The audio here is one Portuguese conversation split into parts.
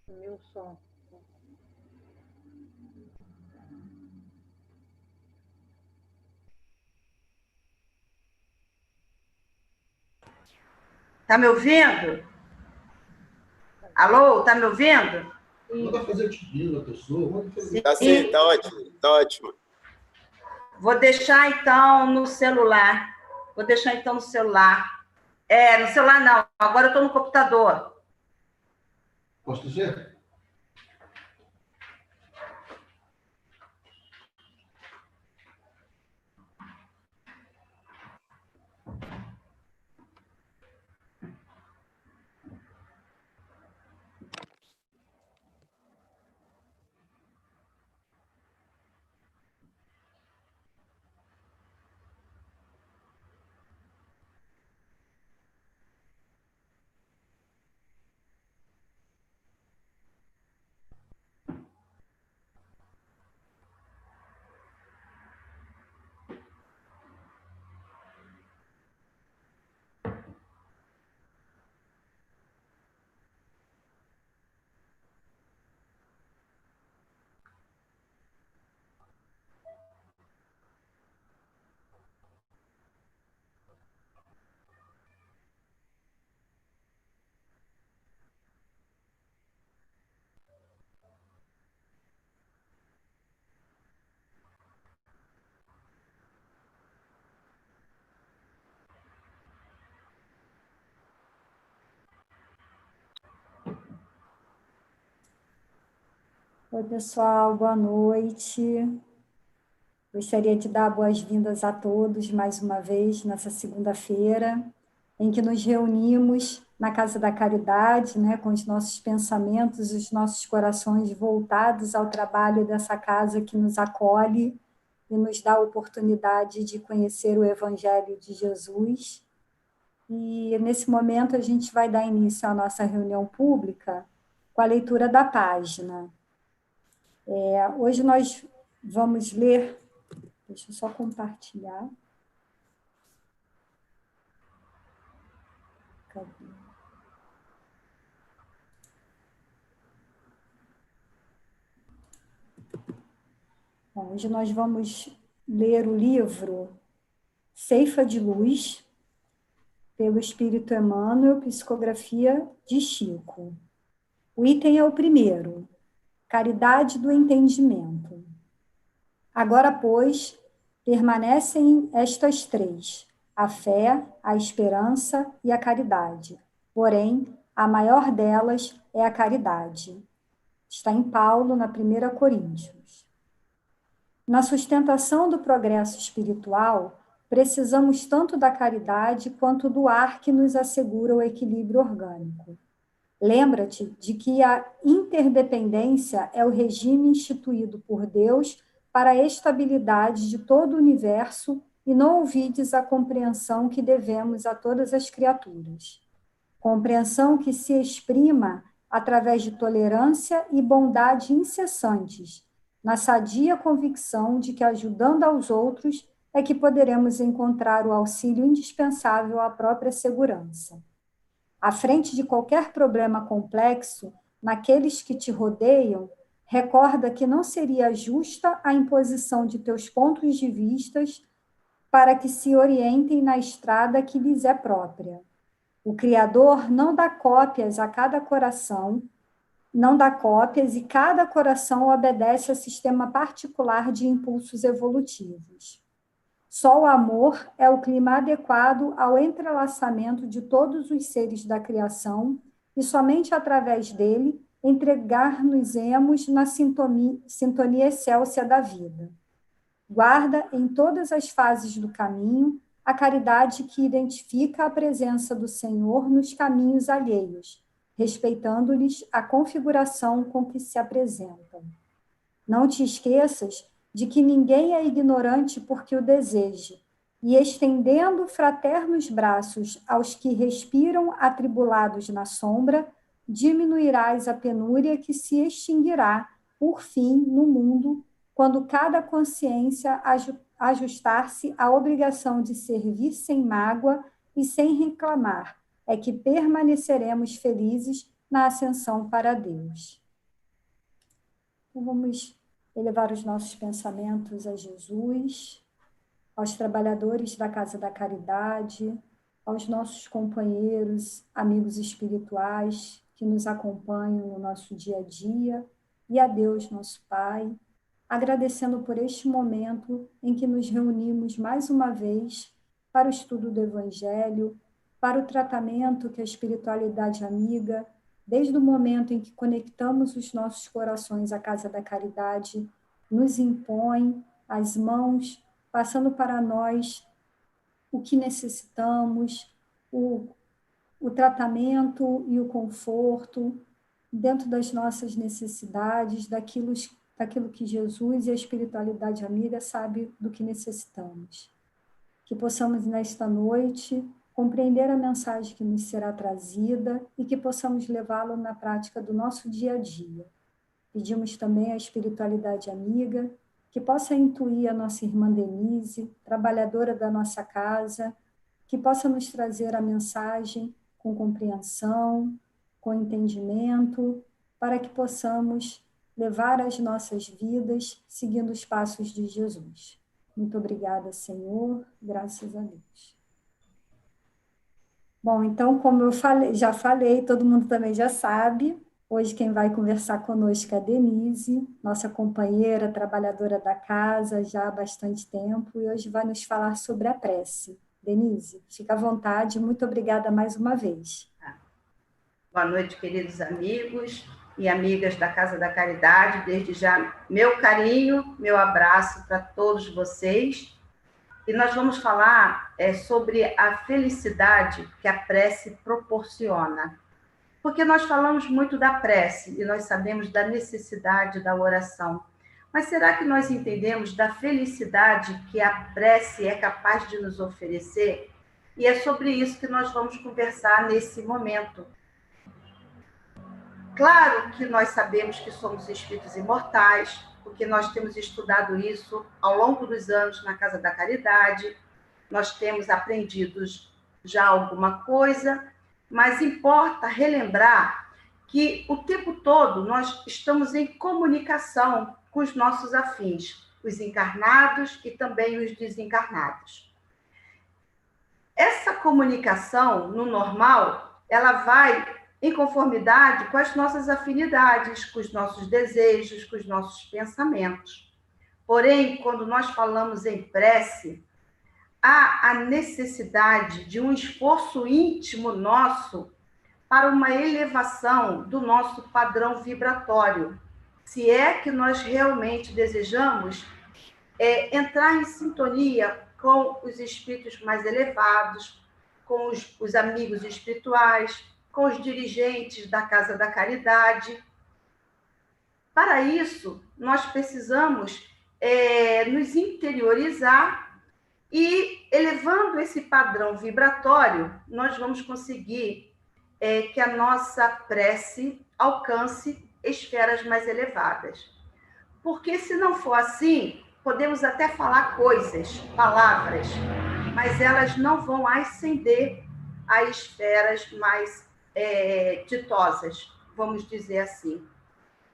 Meu som. Tá me ouvindo? Alô, tá me ouvindo? Manda fazer o tiro da pessoa. Manda fazer... Tá sim, tá ótimo, tá ótimo. Vou deixar então no celular. Vou deixar então no celular. No celular não. Agora eu estou no computador. Posso dizer? Oi, pessoal, boa noite. Gostaria de dar boas-vindas a todos mais uma vez nessa segunda-feira, em que nos reunimos na Casa da Caridade, né, com os nossos pensamentos, os nossos corações voltados ao trabalho dessa casa que nos acolhe e nos dá a oportunidade de conhecer o Evangelho de Jesus. E, nesse momento, a gente vai dar início à nossa reunião pública com a leitura da página. Hoje nós vamos ler, deixa eu só compartilhar. Cadê? Bom, hoje nós vamos ler o livro Ceifa de Luz, pelo Espírito Emmanuel, psicografia de Chico. O item é o primeiro, Caridade do Entendimento. Agora, pois, permanecem estas três, a fé, a esperança e a caridade. Porém, a maior delas é a caridade. Está em Paulo, na 1 Coríntios. Na sustentação do progresso espiritual, precisamos tanto da caridade quanto do ar que nos assegura o equilíbrio orgânico. Lembra-te de que a interdependência é o regime instituído por Deus para a estabilidade de todo o universo e não ouvides a compreensão que devemos a todas as criaturas. Compreensão que se exprima através de tolerância e bondade incessantes, na sadia convicção de que, ajudando aos outros, é que poderemos encontrar o auxílio indispensável à própria segurança. À frente de qualquer problema complexo, naqueles que te rodeiam, recorda que não seria justa a imposição de teus pontos de vistas para que se orientem na estrada que lhes é própria. O Criador não dá cópias a cada coração, não dá cópias e cada coração obedece a sistema particular de impulsos evolutivos. Só o amor é o clima adequado ao entrelaçamento de todos os seres da criação e somente através dele entregar-nos-emos na sintonia excelsa da vida. Guarda em todas as fases do caminho a caridade que identifica a presença do Senhor nos caminhos alheios, respeitando-lhes a configuração com que se apresentam. Não te esqueças de que ninguém é ignorante porque o deseje, e estendendo fraternos braços aos que respiram atribulados na sombra, diminuirás a penúria que se extinguirá, por fim, no mundo, quando cada consciência ajustar-se à obrigação de servir sem mágoa e sem reclamar, é que permaneceremos felizes na ascensão para Deus. Então, vamos elevar os nossos pensamentos a Jesus, aos trabalhadores da Casa da Caridade, aos nossos companheiros, amigos espirituais que nos acompanham no nosso dia a dia, e a Deus, nosso Pai, agradecendo por este momento em que nos reunimos mais uma vez para o estudo do Evangelho, para o tratamento que a espiritualidade amiga, desde o momento em que conectamos os nossos corações à Casa da Caridade, nos impõe as mãos, passando para nós o que necessitamos, o tratamento e o conforto dentro das nossas necessidades, daquilo que Jesus e a espiritualidade amiga sabe do que necessitamos. Que possamos, nesta noite, compreender a mensagem que nos será trazida e que possamos levá-la na prática do nosso dia a dia. Pedimos também à espiritualidade amiga que possa intuir a nossa irmã Denise, trabalhadora da nossa casa, que possa nos trazer a mensagem com compreensão, com entendimento, para que possamos levar as nossas vidas seguindo os passos de Jesus. Muito obrigada, Senhor, graças a Deus. Bom, então, como eu já falei, todo mundo também já sabe, hoje quem vai conversar conosco é a Denise, nossa companheira, trabalhadora da casa já há bastante tempo, e hoje vai nos falar sobre a prece. Denise, fica à vontade, muito obrigada mais uma vez. Boa noite, queridos amigos e amigas da Casa da Caridade. Desde já, meu carinho, meu abraço para todos vocês. E nós vamos falar sobre a felicidade que a prece proporciona. Porque nós falamos muito da prece e nós sabemos da necessidade da oração. Mas será que nós entendemos da felicidade que a prece é capaz de nos oferecer? E é sobre isso que nós vamos conversar nesse momento. Claro que nós sabemos que somos espíritos imortais, porque nós temos estudado isso ao longo dos anos na Casa da Caridade, nós temos aprendido já alguma coisa, mas importa relembrar que o tempo todo nós estamos em comunicação com os nossos afins, os encarnados e também os desencarnados. Essa comunicação, no normal, ela vai em conformidade com as nossas afinidades, com os nossos desejos, com os nossos pensamentos. Porém, quando nós falamos em prece, há a necessidade de um esforço íntimo nosso para uma elevação do nosso padrão vibratório, se é que nós realmente desejamos entrar em sintonia com os espíritos mais elevados, com os amigos espirituais, com os dirigentes da Casa da Caridade. Para isso, nós precisamos nos interiorizar e, elevando esse padrão vibratório, nós vamos conseguir que a nossa prece alcance esferas mais elevadas. Porque, se não for assim, podemos até falar coisas, palavras, mas elas não vão ascender a esferas mais ditosas, vamos dizer assim.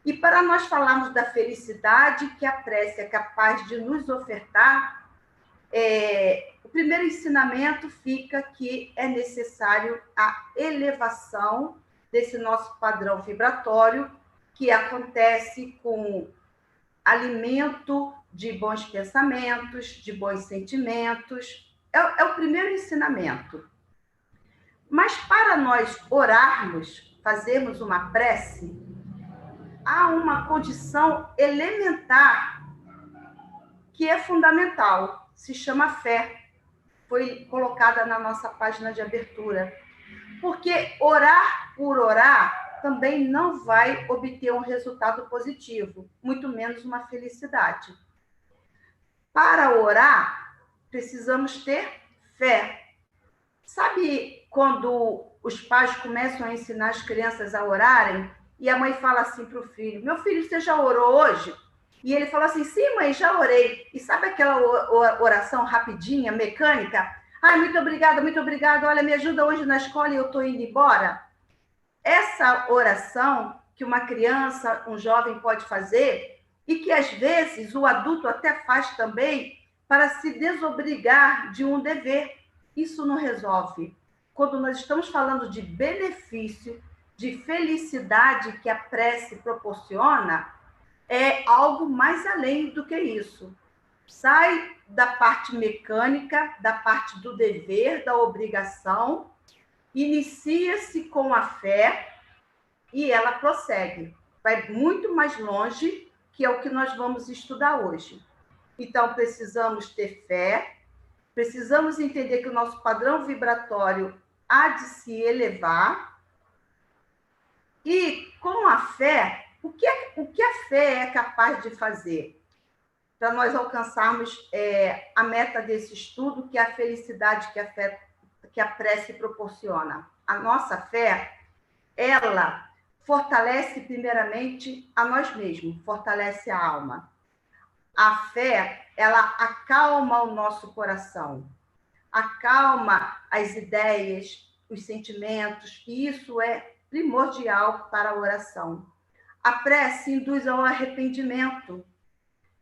E para nós falarmos da felicidade que a prece é capaz de nos ofertar, o primeiro ensinamento fica que é necessário a elevação desse nosso padrão vibratório, que acontece com alimento de bons pensamentos, de bons sentimentos. É o primeiro ensinamento. Mas para nós orarmos, fazermos uma prece, há uma condição elementar que é fundamental, se chama fé. Foi colocada na nossa página de abertura. Porque orar por orar também não vai obter um resultado positivo, muito menos uma felicidade. Para orar, precisamos ter fé. Sabe quando os pais começam a ensinar as crianças a orarem e a mãe fala assim para o filho: meu filho, você já orou hoje? E ele fala assim: sim, mãe, já orei. E sabe aquela oração rapidinha, mecânica? Ai, muito obrigada, olha, me ajuda hoje na escola e eu estou indo embora. essa oração que uma criança, um jovem pode fazer e que às vezes o adulto até faz também para se desobrigar de um dever. Isso não resolve. Quando nós estamos falando de benefício, de felicidade que a prece proporciona, é algo mais além do que isso. Sai da parte mecânica, da parte do dever, da obrigação, inicia-se com a fé e ela prossegue. Vai muito mais longe, que é o que nós vamos estudar hoje. Então, precisamos ter fé, precisamos entender que o nosso padrão vibratório há de se elevar, e com a fé, o que a fé é capaz de fazer para nós alcançarmos a meta desse estudo, que é a felicidade que a prece proporciona? A nossa fé, ela fortalece primeiramente a nós mesmos, fortalece a alma. A fé, ela acalma o nosso coração, acalma as ideias, os sentimentos, e isso é primordial para a oração. A prece induz ao arrependimento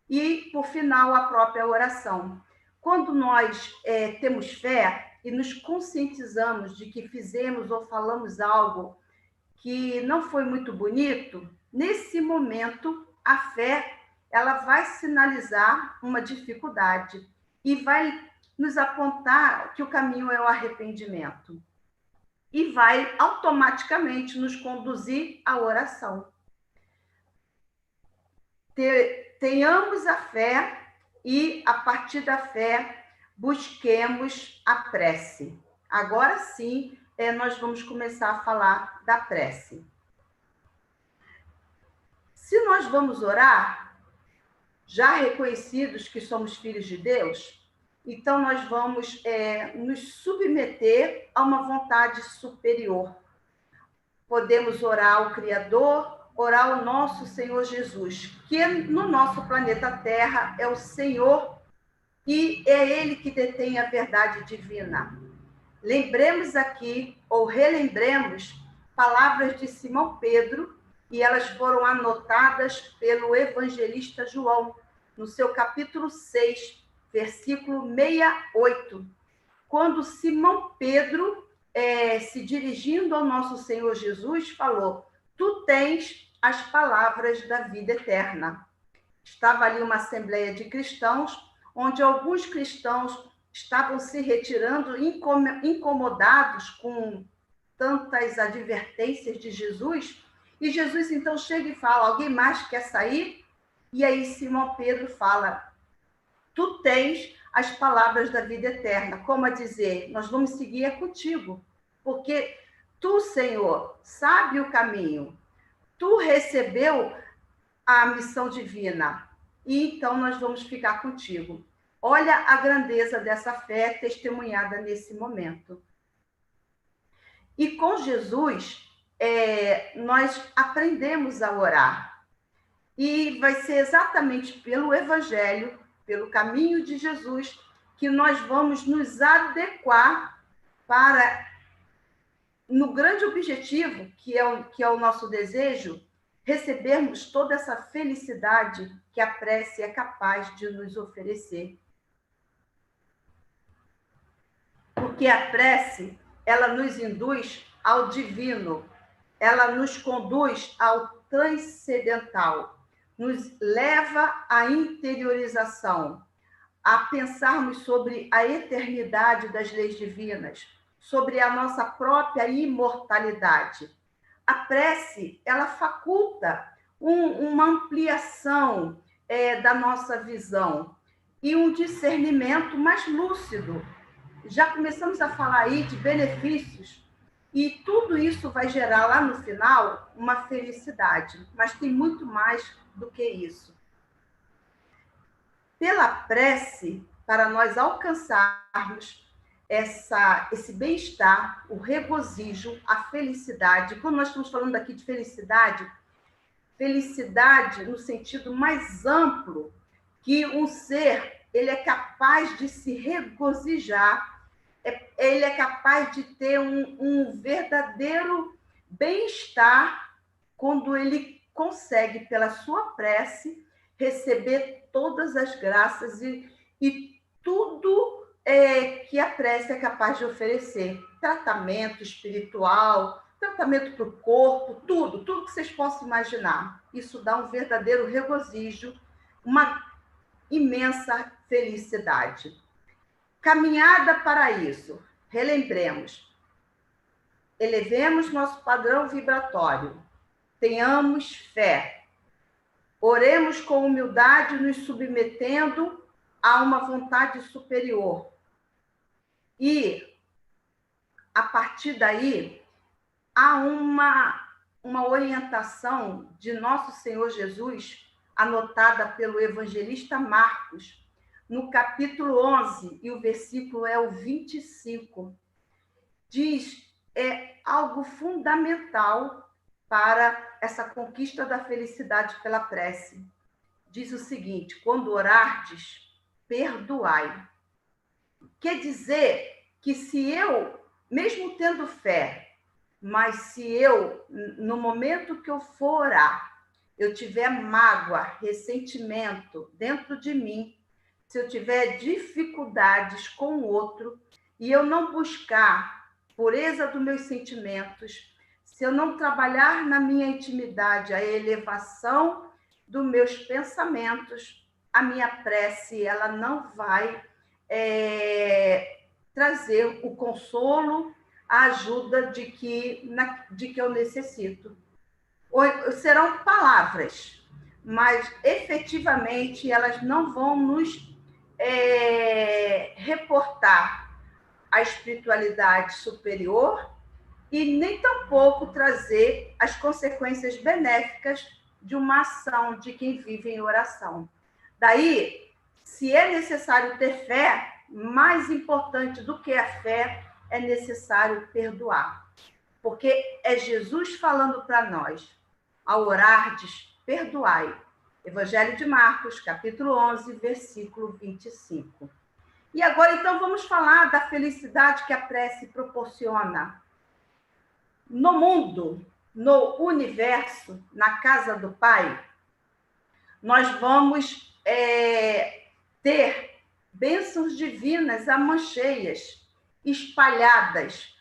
e, por final, a própria oração. Quando nós temos fé e nos conscientizamos de que fizemos ou falamos algo que não foi muito bonito, nesse momento, a fé ela vai sinalizar uma dificuldade e vai nos apontar que o caminho é o arrependimento. E vai automaticamente nos conduzir à oração. Tenhamos a fé e, a partir da fé, busquemos a prece. Agora sim, nós vamos começar a falar da prece. Se nós vamos orar, já reconhecidos que somos filhos de Deus, então nós vamos nos submeter a uma vontade superior. Podemos orar ao Criador, orar ao nosso Senhor Jesus, que no nosso planeta Terra é o Senhor e é Ele que detém a verdade divina. Lembremos aqui, ou relembremos, palavras de Simão Pedro, e elas foram anotadas pelo evangelista João, no seu capítulo 6, versículo 68, quando Simão Pedro, se dirigindo ao nosso Senhor Jesus, falou: tu tens as palavras da vida eterna. Estava ali uma assembleia de cristãos, onde alguns cristãos estavam se retirando, incomodados com tantas advertências de Jesus, e Jesus então chega e fala: alguém mais quer sair? E aí Simão Pedro fala: tu tens as palavras da vida eterna, como a dizer, nós vamos seguir contigo, porque tu, Senhor, sabe o caminho, tu recebeu a missão divina, e então nós vamos ficar contigo. Olha a grandeza dessa fé testemunhada nesse momento. E com Jesus, nós aprendemos a orar. E vai ser exatamente pelo Evangelho, pelo caminho de Jesus, que nós vamos nos adequar para, no grande objetivo, que é o nosso desejo, recebermos toda essa felicidade que a prece é capaz de nos oferecer. Porque a prece, ela nos induz ao divino, ela nos conduz ao transcendental, nos leva à interiorização, a pensarmos sobre a eternidade das leis divinas, sobre a nossa própria imortalidade. A prece, ela faculta uma ampliação da nossa visão e um discernimento mais lúcido. Já começamos a falar aí de benefícios, e tudo isso vai gerar lá no final uma felicidade, mas tem muito mais do que isso. Pela prece, para nós alcançarmos esse bem-estar, o regozijo, a felicidade. Quando nós estamos falando aqui de felicidade, felicidade no sentido mais amplo, que um ser ele é capaz de se regozijar, ele é capaz de ter um verdadeiro bem-estar quando ele consegue, pela sua prece, receber todas as graças e tudo que a prece é capaz de oferecer. Tratamento espiritual, tratamento para o corpo, tudo que vocês possam imaginar. Isso dá um verdadeiro regozijo, uma imensa felicidade. Caminhada para isso. Relembremos. Elevemos nosso padrão vibratório. Tenhamos fé. Oremos com humildade, nos submetendo a uma vontade superior. E, a partir daí, há uma orientação de nosso Senhor Jesus, anotada pelo evangelista Marcos, no capítulo 11, e o versículo é o 25. Diz, algo fundamental para essa conquista da felicidade pela prece. Diz o seguinte: quando orardes, perdoai. Quer dizer que se eu, mesmo tendo fé, mas se eu, no momento que eu for orar, eu tiver mágoa, ressentimento dentro de mim, se eu tiver dificuldades com o outro, e eu não buscar pureza dos meus sentimentos, se eu não trabalhar na minha intimidade a elevação dos meus pensamentos, a minha prece ela não vai trazer o consolo, a ajuda de que eu necessito. Serão palavras, mas efetivamente elas não vão nos reportar a espiritualidade superior e nem tampouco trazer as consequências benéficas de uma ação de quem vive em oração. Daí, se é necessário ter fé, mais importante do que a fé, é necessário perdoar. Porque é Jesus falando para nós, ao orardes, perdoai. Evangelho de Marcos, capítulo 11, versículo 25. E agora, então, vamos falar da felicidade que a prece proporciona. No mundo, no universo, na casa do Pai, nós vamos ter bênçãos divinas amancheias, espalhadas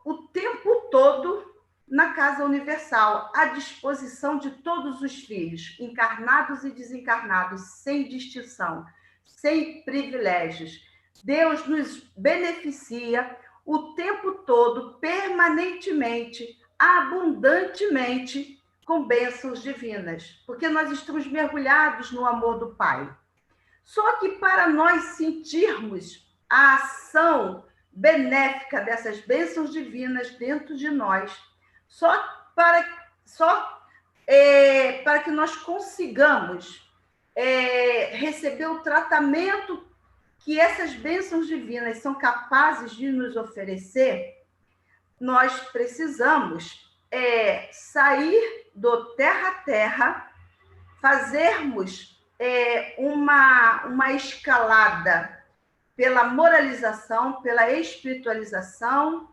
o tempo todo na casa universal, à disposição de todos os filhos, encarnados e desencarnados, sem distinção, sem privilégios. Deus nos beneficia o tempo todo, permanentemente, abundantemente, com bênçãos divinas, porque nós estamos mergulhados no amor do Pai. Só que para nós sentirmos a ação benéfica dessas bênçãos divinas dentro de nós, só para que nós consigamos receber o tratamento que essas bênçãos divinas são capazes de nos oferecer, nós precisamos sair do terra a terra, fazermos uma escalada pela moralização, pela espiritualização,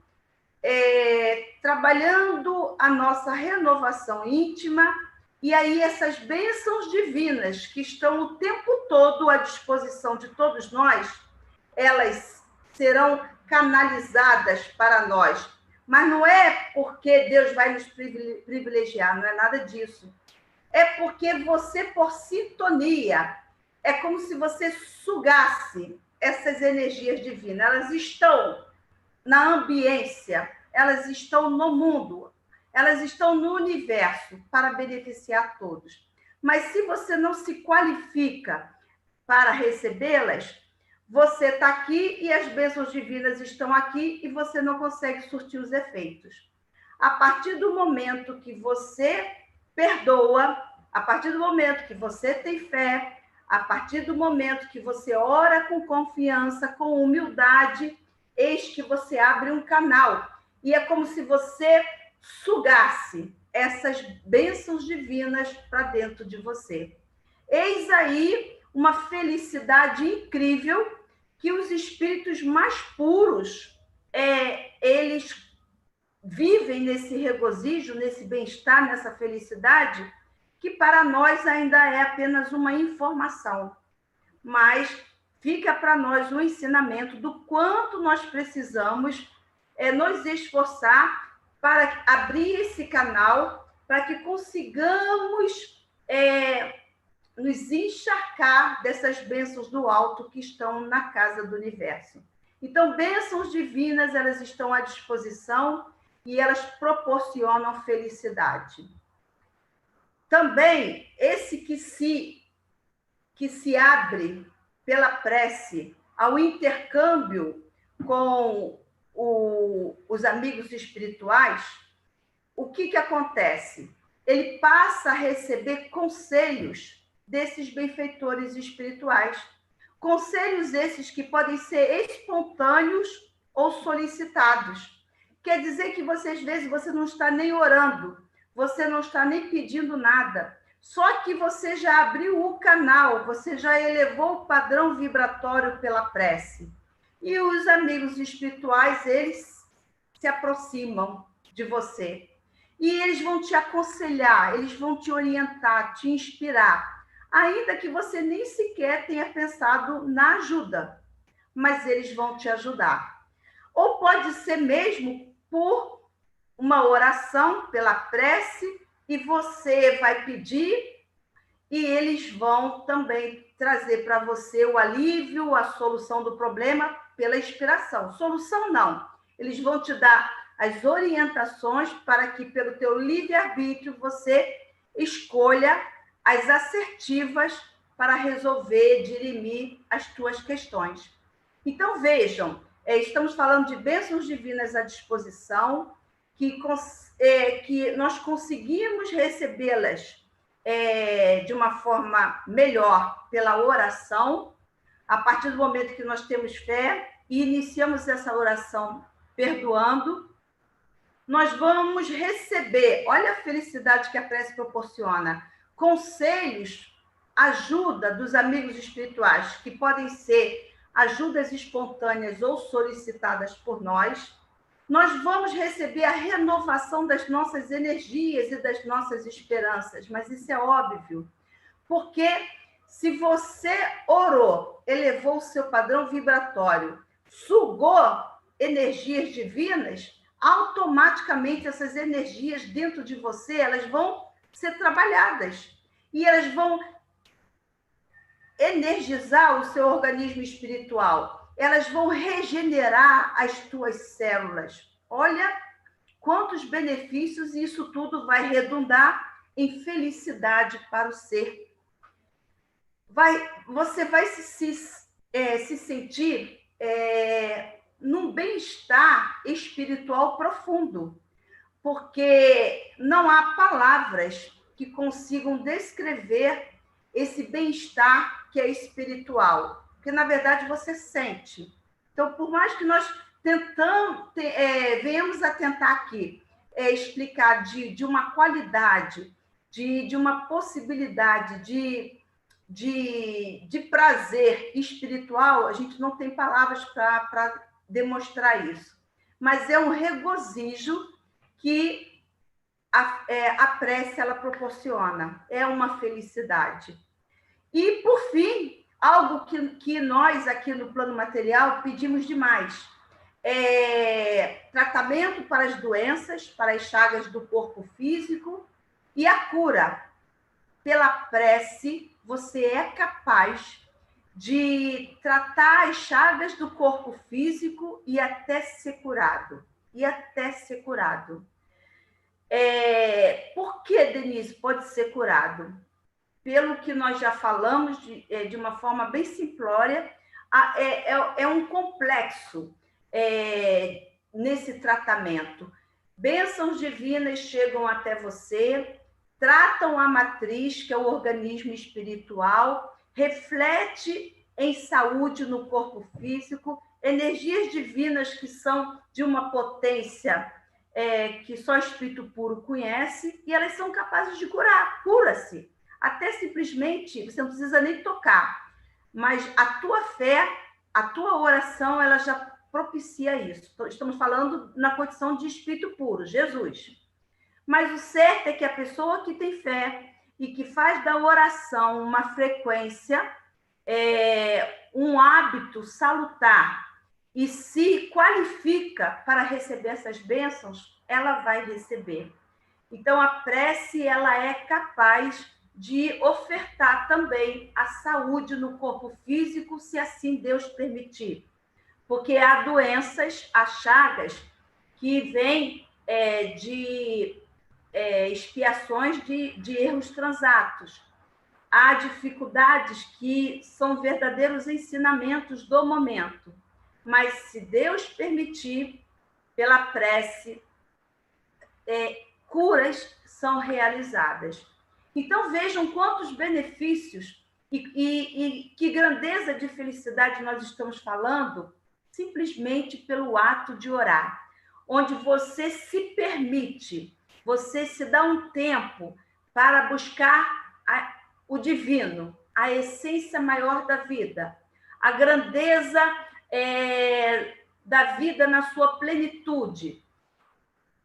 trabalhando a nossa renovação íntima, e aí essas bênçãos divinas que estão o tempo todo à disposição de todos nós, elas serão canalizadas para nós. Mas não é porque Deus vai nos privilegiar, não é nada disso. É porque você, por sintonia, é como se você sugasse essas energias divinas. Elas estão na ambiência, elas estão no mundo, elas estão no universo para beneficiar todos. Mas se você não se qualifica para recebê-las, você está aqui e as bênçãos divinas estão aqui e você não consegue surtir os efeitos. A partir do momento que você perdoa, a partir do momento que você tem fé, a partir do momento que você ora com confiança, com humildade, eis que você abre um canal. E é como se você sugasse essas bênçãos divinas para dentro de você. Eis aí uma felicidade incrível que os espíritos mais puros, eles vivem nesse regozijo, nesse bem-estar, nessa felicidade, que para nós ainda é apenas uma informação. Mas fica para nós um ensinamento do quanto nós precisamos nos esforçar para abrir esse canal, para que consigamos nos encharcar dessas bênçãos do alto que estão na casa do universo. Então, bênçãos divinas, elas estão à disposição e elas proporcionam felicidade. Também, esse que se abre pela prece ao intercâmbio com os amigos espirituais, o que acontece? Ele passa a receber conselhos desses benfeitores espirituais. Conselhos esses que podem ser espontâneos ou solicitados. Quer dizer que você, às vezes, você não está nem orando, você não está nem pedindo nada, só que você já abriu o canal, você já elevou o padrão vibratório pela prece. E os amigos espirituais, eles se aproximam de você. E eles vão te aconselhar, eles vão te orientar, te inspirar, ainda que você nem sequer tenha pensado na ajuda, mas eles vão te ajudar. Ou pode ser mesmo por uma oração, pela prece, e você vai pedir, e eles vão também trazer para você o alívio, a solução do problema pela inspiração. Solução não, eles vão te dar as orientações para que, pelo teu livre-arbítrio, você escolha as assertivas para resolver, dirimir as tuas questões. Então, vejam, estamos falando de bênçãos divinas à disposição, que nós conseguimos recebê-las de uma forma melhor pela oração, a partir do momento que nós temos fé e iniciamos essa oração perdoando, nós vamos receber, olha a felicidade que a prece proporciona, conselhos, ajuda dos amigos espirituais, que podem ser ajudas espontâneas ou solicitadas por nós. Nós vamos receber a renovação das nossas energias e das nossas esperanças, mas isso é óbvio, porque se você orou, elevou o seu padrão vibratório, sugou energias divinas, automaticamente essas energias dentro de você, elas vão ser trabalhadas e elas vão energizar o seu organismo espiritual, elas vão regenerar as tuas células. Olha quantos benefícios, e isso tudo vai redundar em felicidade para o ser. Você vai se sentir num bem-estar espiritual profundo, porque não há palavras que consigam descrever esse bem-estar que é espiritual, porque, na verdade, você sente. Então, por mais que nós venhamos a tentar aqui explicar de uma qualidade, de uma possibilidade de prazer espiritual, a gente não tem palavras para demonstrar isso. Mas é um regozijo que a prece ela proporciona, é uma felicidade. E, por fim, algo que nós aqui no plano material pedimos demais, tratamento para as doenças, para as chagas do corpo físico e a cura. Pela prece, você é capaz de tratar as chagas do corpo físico e até ser curado. Por que, Denise, pode ser curado? Pelo que nós já falamos de uma forma bem simplória, é um complexo nesse tratamento. Bênçãos divinas chegam até você, tratam a matriz, que é o organismo espiritual, reflete em saúde no corpo físico, energias divinas que são de uma potência que só o Espírito puro conhece, e elas são capazes de curar, cura-se. Até simplesmente, você não precisa nem tocar, mas a tua fé, a tua oração, ela já propicia isso. Estamos falando na condição de espírito puro, Jesus. Mas o certo é que a pessoa que tem fé e que faz da oração uma frequência, um hábito salutar, e se qualifica para receber essas bênçãos, ela vai receber. Então, a prece, ela é capaz de ofertar também a saúde no corpo físico, se assim Deus permitir. Porque há doenças, há chagas, que vêm de expiações de erros transatos. Há dificuldades que são verdadeiros ensinamentos do momento. Mas, se Deus permitir, pela prece, curas são realizadas. Então, vejam quantos benefícios e que grandeza de felicidade nós estamos falando, simplesmente pelo ato de orar, onde você se permite, você se dá um tempo para buscar o divino, a essência maior da vida, a grandeza da vida na sua plenitude,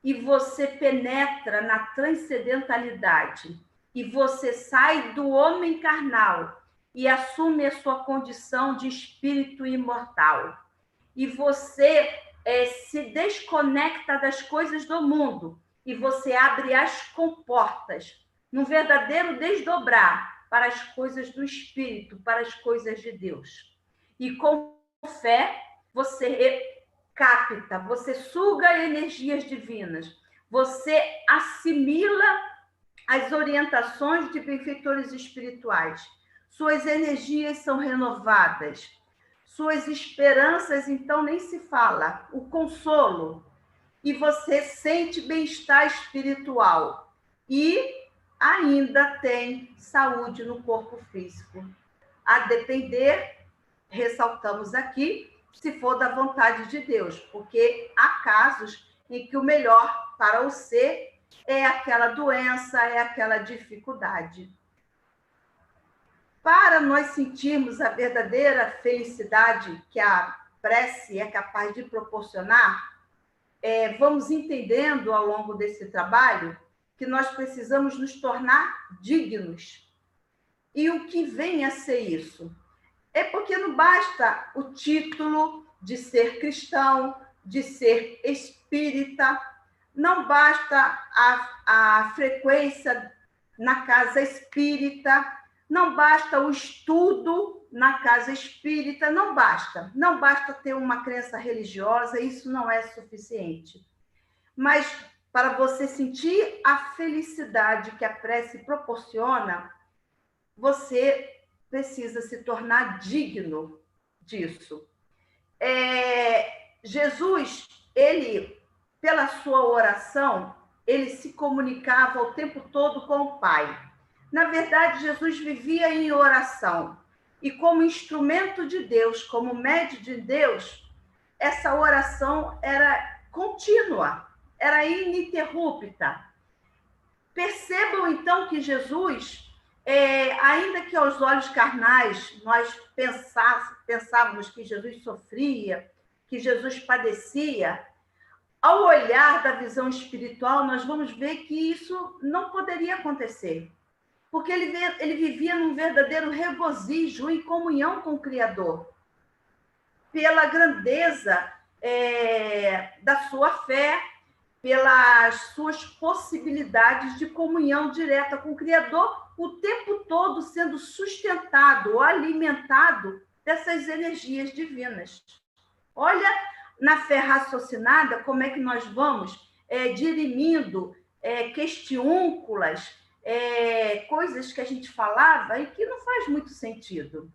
e você penetra na transcendentalidade, e você sai do homem carnal e assume a sua condição de espírito imortal. E você se desconecta das coisas do mundo, e você abre as comportas, num verdadeiro desdobrar para as coisas do espírito, para as coisas de Deus. E com fé, você capta, você suga energias divinas, você assimila as orientações de benfeitores espirituais, suas energias são renovadas, suas esperanças, então, nem se fala, o consolo, e você sente bem-estar espiritual e ainda tem saúde no corpo físico. A depender, ressaltamos aqui, se for da vontade de Deus, porque há casos em que o melhor para o ser é aquela doença, é aquela dificuldade. Para nós sentirmos a verdadeira felicidade que a prece é capaz de proporcionar, vamos entendendo ao longo desse trabalho que nós precisamos nos tornar dignos. E o que vem a ser isso? É porque não basta o título de ser cristão, de ser espírita, não basta a frequência na casa espírita, não basta o estudo na casa espírita, não basta ter uma crença religiosa, isso não é suficiente. Mas para você sentir a felicidade que a prece proporciona, você precisa se tornar digno disso. Jesus, ele, pela sua oração, ele se comunicava o tempo todo com o Pai. Na verdade, Jesus vivia em oração. E como instrumento de Deus, como médio de Deus, essa oração era contínua, era ininterrupta. Percebam, então, que Jesus, ainda que aos olhos carnais nós pensávamos que Jesus sofria, que Jesus padecia, ao olhar da visão espiritual, nós vamos ver que isso não poderia acontecer, porque ele vivia num verdadeiro regozijo em comunhão com o Criador, pela grandeza da sua fé, pelas suas possibilidades de comunhão direta com o Criador, o tempo todo sendo sustentado, alimentado dessas energias divinas. Olha, na fé raciocinada, como é que nós vamos dirimindo questiúnculas, coisas que a gente falava e que não faz muito sentido.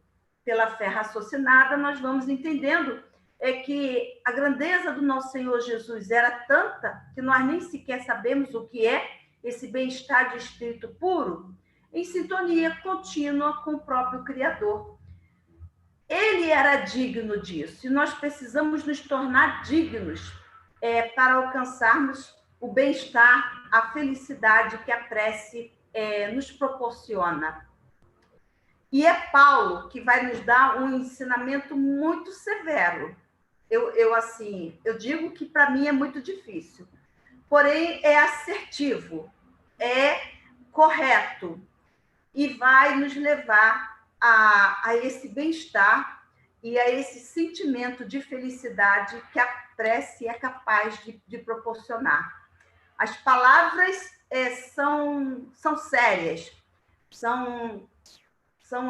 Pela fé raciocinada, nós vamos entendendo que a grandeza do nosso Senhor Jesus era tanta que nós nem sequer sabemos o que é esse bem-estar de espírito puro, em sintonia contínua com o próprio Criador. Ele era digno disso, e nós precisamos nos tornar dignos para alcançarmos o bem-estar, a felicidade que a prece nos proporciona. E é Paulo que vai nos dar um ensinamento muito severo, eu digo que para mim é muito difícil. Porém, é assertivo, é correto e vai nos levar a esse bem-estar e a esse sentimento de felicidade que a prece é capaz de proporcionar. As palavras são sérias, são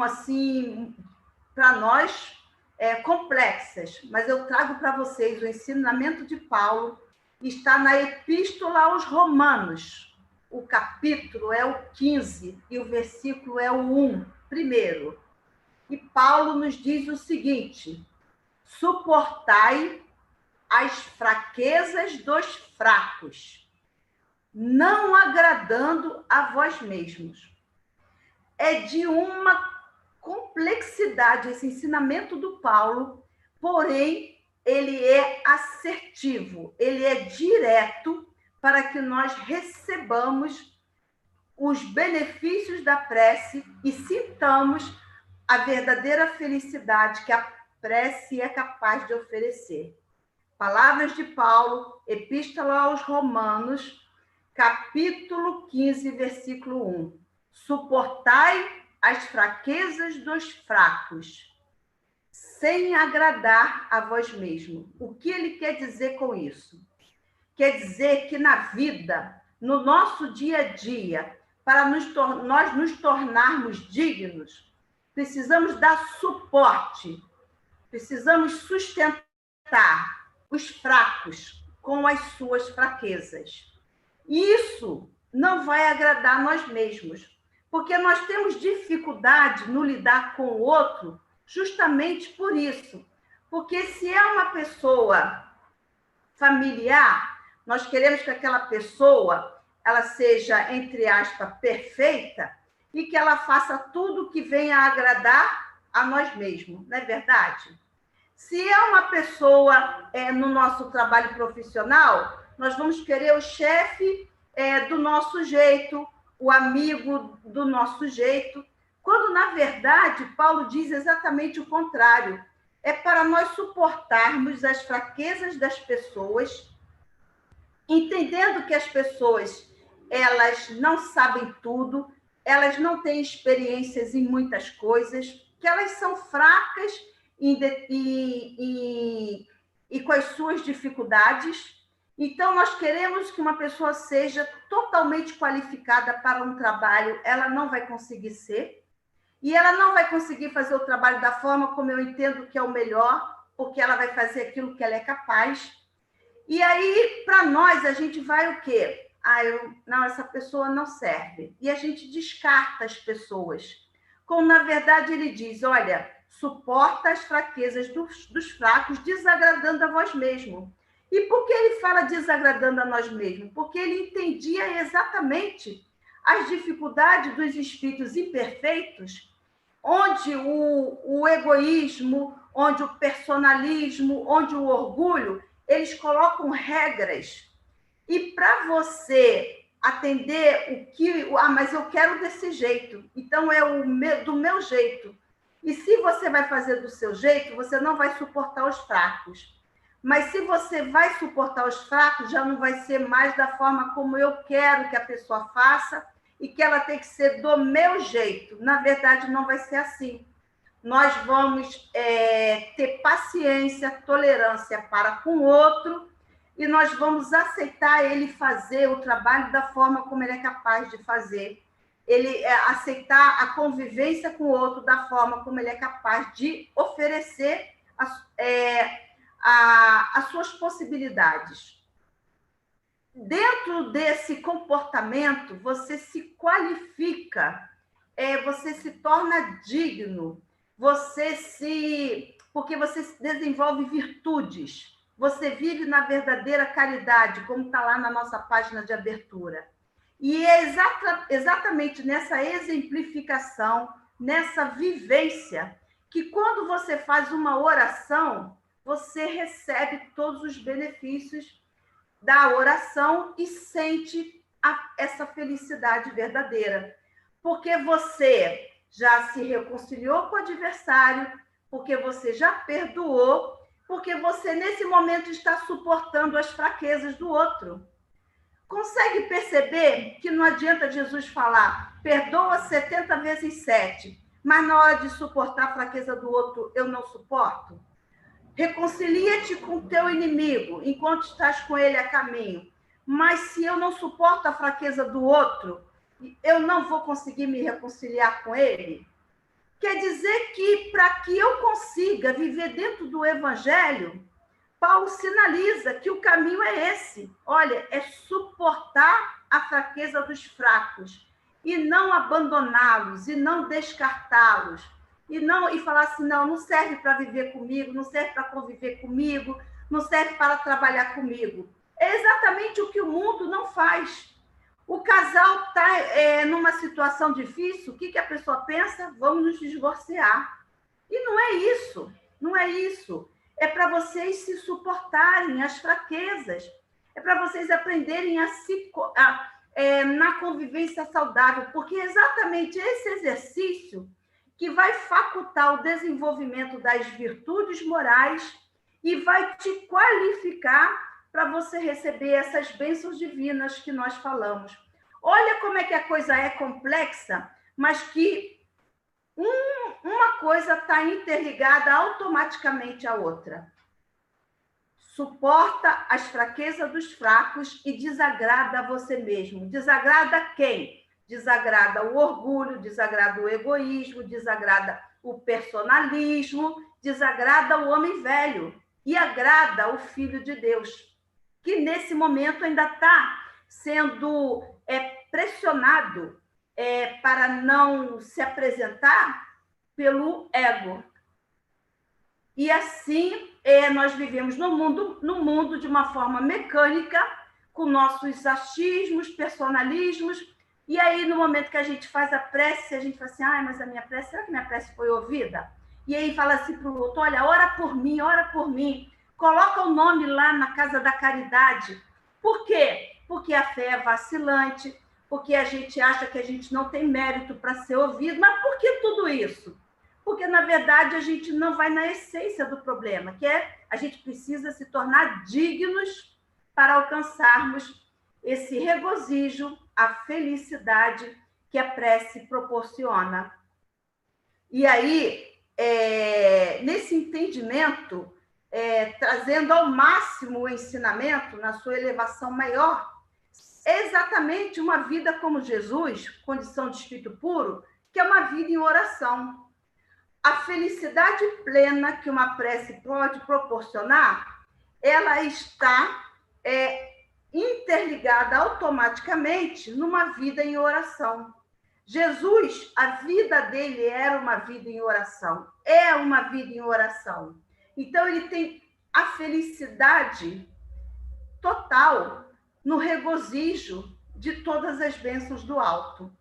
assim, para nós, complexas, mas eu trago para vocês o ensinamento de Paulo, está na Epístola aos Romanos. O capítulo é o 15 e o versículo é o 1, primeiro. E Paulo nos diz o seguinte: suportai as fraquezas dos fracos, não agradando a vós mesmos. É de uma complexidade esse ensinamento do Paulo, porém, ele é assertivo, ele é direto para que nós recebamos os benefícios da prece e sintamos a verdadeira felicidade que a prece é capaz de oferecer. Palavras de Paulo, Epístola aos Romanos, capítulo 15, versículo 1. Suportai as fraquezas dos fracos, sem agradar a vós mesmo. O que ele quer dizer com isso? Quer dizer que na vida, no nosso dia a dia, para nós nos tornarmos dignos, precisamos dar suporte, precisamos sustentar os fracos com as suas fraquezas. E isso não vai agradar a nós mesmos, porque nós temos dificuldade no lidar com o outro justamente por isso. Porque se é uma pessoa familiar, nós queremos que aquela pessoa ela seja, entre aspas, perfeita e que ela faça tudo que venha a agradar a nós mesmos, não é verdade? Se é uma pessoa no nosso trabalho profissional, nós vamos querer o chefe do nosso jeito, o amigo do nosso jeito, quando, na verdade, Paulo diz exatamente o contrário. É para nós suportarmos as fraquezas das pessoas, entendendo que as pessoas elas não sabem tudo, elas não têm experiências em muitas coisas, que elas são fracas e com as suas dificuldades. Então, nós queremos que uma pessoa seja totalmente qualificada para um trabalho, ela não vai conseguir ser, e ela não vai conseguir fazer o trabalho da forma como eu entendo que é o melhor, porque ela vai fazer aquilo que ela é capaz. E aí, para nós, a gente vai o quê? Não, essa pessoa não serve. E a gente descarta as pessoas. Como, na verdade, ele diz, olha, suporta as fraquezas dos fracos, desagradando a vós mesmo. E por que ele fala desagradando a nós mesmos? Porque ele entendia exatamente as dificuldades dos espíritos imperfeitos, onde o egoísmo, onde o personalismo, onde o orgulho, eles colocam regras. E para você atender o que... mas eu quero desse jeito, então é do meu jeito. E se você vai fazer do seu jeito, você não vai suportar os fracos. Mas se você vai suportar os fracos, já não vai ser mais da forma como eu quero que a pessoa faça e que ela tem que ser do meu jeito. Na verdade, não vai ser assim. Nós vamos ter paciência, tolerância para com o outro e nós vamos aceitar ele fazer o trabalho da forma como ele é capaz de fazer. Ele aceitar a convivência com o outro da forma como ele é capaz de oferecer as suas possibilidades. Dentro desse comportamento, você se qualifica, você se torna digno, porque você desenvolve virtudes, você vive na verdadeira caridade, como está lá na nossa página de abertura. E é exatamente nessa exemplificação, nessa vivência, que quando você faz uma oração, você recebe todos os benefícios da oração e sente essa felicidade verdadeira. Porque você já se reconciliou com o adversário, porque você já perdoou, Porque você, nesse momento, está suportando as fraquezas do outro. Consegue perceber que não adianta Jesus falar, perdoa 70 vezes 7, mas na hora de suportar a fraqueza do outro, eu não suporto? Reconcilia-te com o teu inimigo, enquanto estás com ele a caminho. Mas se eu não suporto a fraqueza do outro, eu não vou conseguir me reconciliar com ele? Quer dizer que, para que eu consiga viver dentro do Evangelho, Paulo sinaliza que o caminho é esse. Olha, é suportar a fraqueza dos fracos e não abandoná-los, e não descartá-los, e falar assim, não serve para viver comigo, não serve para conviver comigo, não serve para trabalhar comigo. É exatamente o que o mundo não faz. O casal está numa situação difícil, o que a pessoa pensa? Vamos nos divorciar. E não é isso, não é isso. É para vocês se suportarem as fraquezas, é para vocês aprenderem na convivência saudável, porque é exatamente esse exercício que vai facultar o desenvolvimento das virtudes morais e vai te qualificar para você receber essas bênçãos divinas que nós falamos. Olha como é que a coisa é complexa, mas que uma coisa está interligada automaticamente à outra. Suporta as fraquezas dos fracos e desagrada a você mesmo. Desagrada quem? Desagrada o orgulho, desagrada o egoísmo, desagrada o personalismo, desagrada o homem velho e agrada o Filho de Deus, que nesse momento ainda está sendo pressionado para não se apresentar pelo ego. E assim nós vivemos no mundo de uma forma mecânica, com nossos achismos, personalismos, e aí no momento que a gente faz a prece, a gente fala assim, mas a minha prece, será que minha prece foi ouvida? E aí fala assim para o outro, olha, ora por mim, coloca o nome lá na Casa da Caridade. Por quê? Porque a fé é vacilante, porque a gente acha que a gente não tem mérito para ser ouvido. Mas por que tudo isso? Porque, na verdade, a gente não vai na essência do problema, que é a gente precisa se tornar dignos para alcançarmos esse regozijo, a felicidade que a prece proporciona. E aí, nesse entendimento, trazendo ao máximo o ensinamento na sua elevação maior, é exatamente uma vida como Jesus, condição de espírito puro, que é uma vida em oração. A felicidade plena que uma prece pode proporcionar, ela está interligada automaticamente numa vida em oração. Jesus, a vida dele era uma vida em oração, é uma vida em oração. Então, ele tem a felicidade total no regozijo de todas as bênçãos do alto.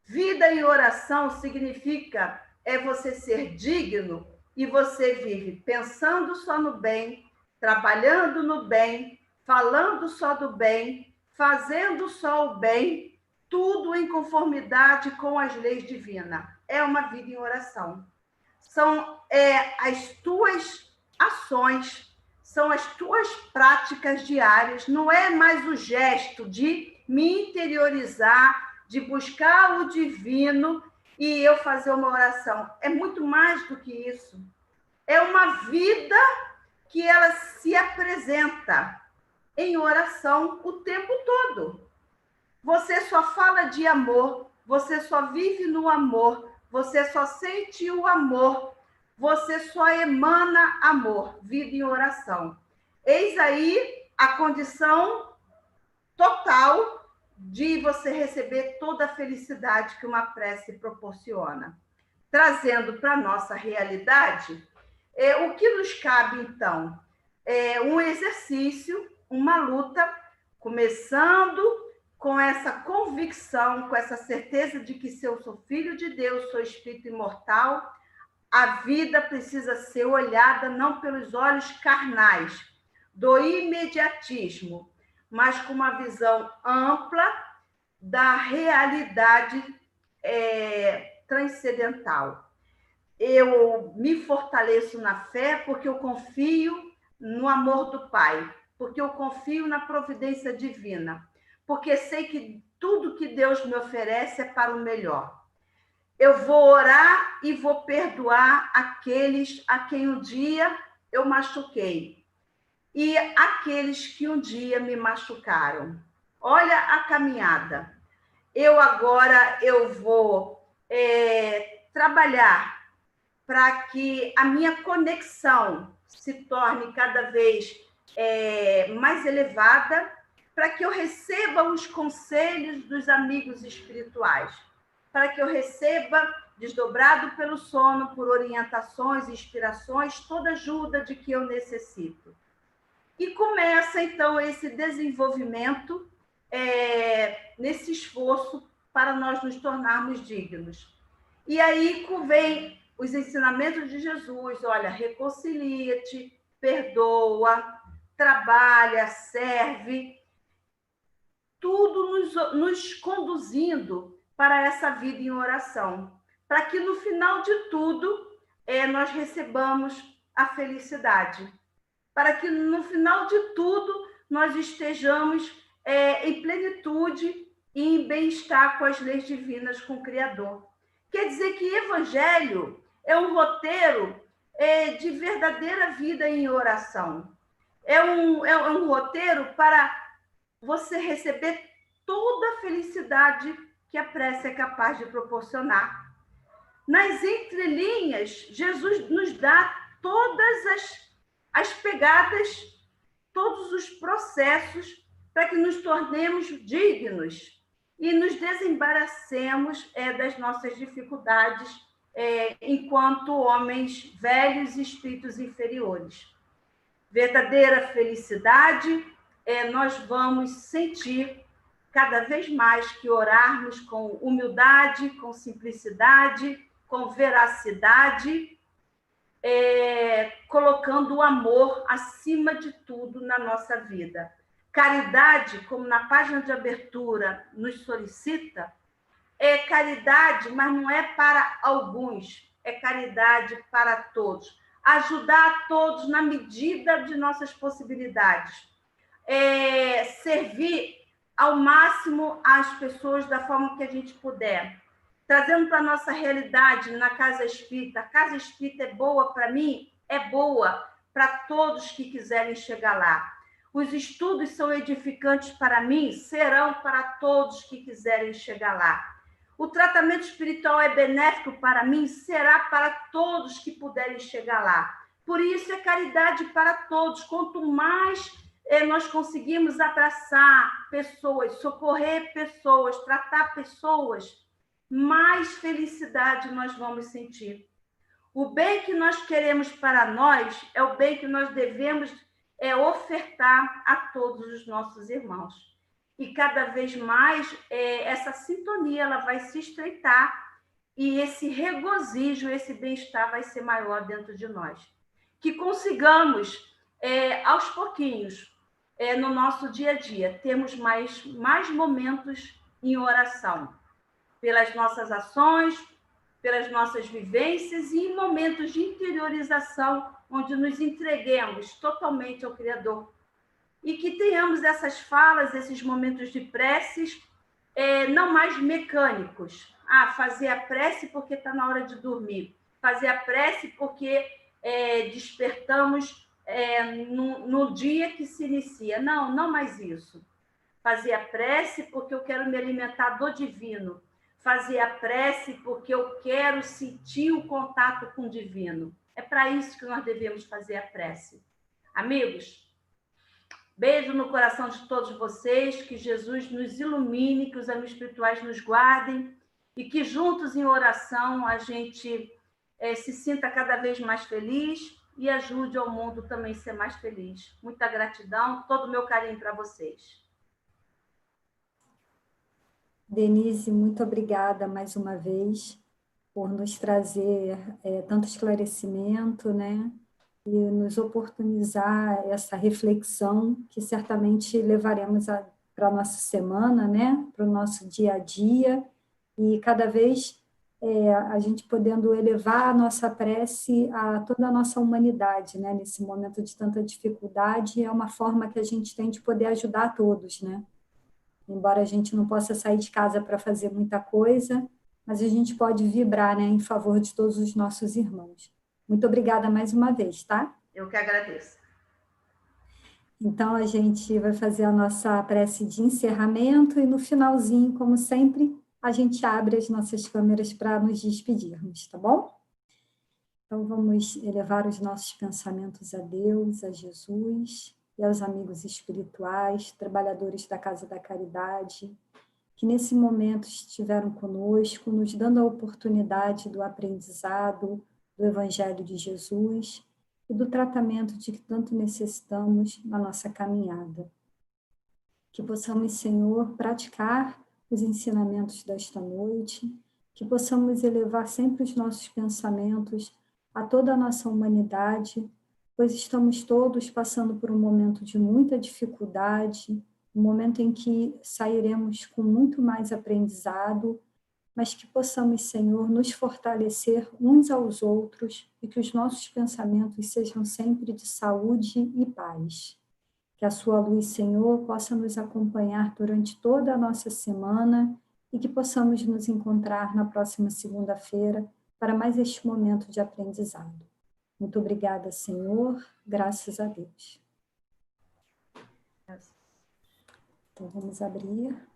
Vida em oração significa você ser digno e você vive pensando só no bem, trabalhando no bem, falando só do bem, fazendo só o bem, tudo em conformidade com as leis divinas. É uma vida em oração. São as tuas ações, são as tuas práticas diárias, não é mais o gesto de me interiorizar, de buscar o divino e eu fazer uma oração. É muito mais do que isso. É uma vida que ela se apresenta em oração o tempo todo. Você só fala de amor, você só vive no amor, você só sente o amor, você só emana amor, vida em oração. Eis aí a condição total de você receber toda a felicidade que uma prece proporciona. Trazendo para a nossa realidade, o que nos cabe, então? Um exercício, uma luta, começando com essa convicção, com essa certeza de que se eu sou filho de Deus, sou espírito imortal, a vida precisa ser olhada não pelos olhos carnais, do imediatismo, mas com uma visão ampla da realidade transcendental. eu me fortaleço na fé porque eu confio no amor do Pai, porque eu confio na providência divina, porque sei que tudo que Deus me oferece é para o melhor. Eu vou orar e vou perdoar aqueles a quem um dia eu machuquei e aqueles que um dia me machucaram. Olha a caminhada. Eu vou trabalhar para que a minha conexão se torne cada vez mais elevada, para que eu receba os conselhos dos amigos espirituais, para que eu receba, desdobrado pelo sono, por orientações, inspirações, toda ajuda de que eu necessito. E começa, então, esse desenvolvimento nesse esforço para nós nos tornarmos dignos. E aí vem os ensinamentos de Jesus, olha, reconcilia-te, perdoa, trabalha, serve, tudo nos conduzindo para essa vida em oração, para que no final de tudo nós recebamos a felicidade, para que no final de tudo nós estejamos em plenitude e em bem-estar com as leis divinas, com o Criador. Quer dizer que Evangelho é um roteiro de verdadeira vida em oração. É um roteiro para você receber toda a felicidade que a prece é capaz de proporcionar. Nas entrelinhas, Jesus nos dá todas as pegadas, todos os processos para que nos tornemos dignos e nos desembaracemos das nossas dificuldades enquanto homens velhos e espíritos inferiores. Verdadeira felicidade nós vamos sentir cada vez mais que orarmos com humildade, com simplicidade, com veracidade, colocando o amor acima de tudo na nossa vida. Caridade, como na página de abertura nos solicita, é caridade, mas não é para alguns, é caridade para todos. Ajudar a todos na medida de nossas possibilidades. Servir ao máximo as pessoas da forma que a gente puder. Trazendo para a nossa realidade na Casa Espírita. A Casa Espírita é boa para mim? É boa para todos que quiserem chegar lá. Os estudos são edificantes para mim? Serão para todos que quiserem chegar lá. O tratamento espiritual é benéfico para mim? Será para todos que puderem chegar lá. Por isso é caridade para todos. Quanto mais nós conseguimos abraçar pessoas, socorrer pessoas, tratar pessoas, mais felicidade nós vamos sentir. O bem que nós queremos para nós é o bem que nós devemos ofertar a todos os nossos irmãos. E cada vez mais essa sintonia ela vai se estreitar e esse regozijo, esse bem-estar vai ser maior dentro de nós. Que consigamos, aos pouquinhos, no nosso dia a dia, termos mais momentos em oração, pelas nossas ações, pelas nossas vivências e em momentos de interiorização, onde nos entreguemos totalmente ao Criador. E que tenhamos essas falas, esses momentos de preces, não mais mecânicos. Fazer a prece porque está na hora de dormir. Fazer a prece porque despertamos no dia que se inicia. Não mais isso. Fazer a prece porque eu quero me alimentar do divino. Fazer a prece porque eu quero sentir o contato com o divino. É para isso que nós devemos fazer a prece. Amigos, beijo no coração de todos vocês, que Jesus nos ilumine, que os amigos espirituais nos guardem e que juntos em oração a gente se sinta cada vez mais feliz e ajude ao mundo também a ser mais feliz. Muita gratidão, todo o meu carinho para vocês. Denise, muito obrigada mais uma vez por nos trazer tanto esclarecimento, né? E nos oportunizar essa reflexão que certamente levaremos para a nossa semana, né? Para o nosso dia a dia, e cada vez a gente podendo elevar a nossa prece a toda a nossa humanidade, né? Nesse momento de tanta dificuldade, é uma forma que a gente tem de poder ajudar todos, né? Embora a gente não possa sair de casa para fazer muita coisa, mas a gente pode vibrar, né, em favor de todos os nossos irmãos. Muito obrigada mais uma vez, tá? Eu que agradeço. Então, a gente vai fazer a nossa prece de encerramento e no finalzinho, como sempre, a gente abre as nossas câmeras para nos despedirmos, tá bom? Então, vamos elevar os nossos pensamentos a Deus, a Jesus e aos amigos espirituais, trabalhadores da Casa da Caridade, que nesse momento estiveram conosco, nos dando a oportunidade do aprendizado do Evangelho de Jesus e do tratamento de que tanto necessitamos na nossa caminhada. Que possamos, Senhor, praticar os ensinamentos desta noite, que possamos elevar sempre os nossos pensamentos a toda a nossa humanidade, pois estamos todos passando por um momento de muita dificuldade, um momento em que sairemos com muito mais aprendizado, mas que possamos, Senhor, nos fortalecer uns aos outros e que os nossos pensamentos sejam sempre de saúde e paz. Que a sua luz, Senhor, possa nos acompanhar durante toda a nossa semana e que possamos nos encontrar na próxima segunda-feira para mais este momento de aprendizado. Muito obrigada, Senhor. Graças a Deus. Então, vamos abrir.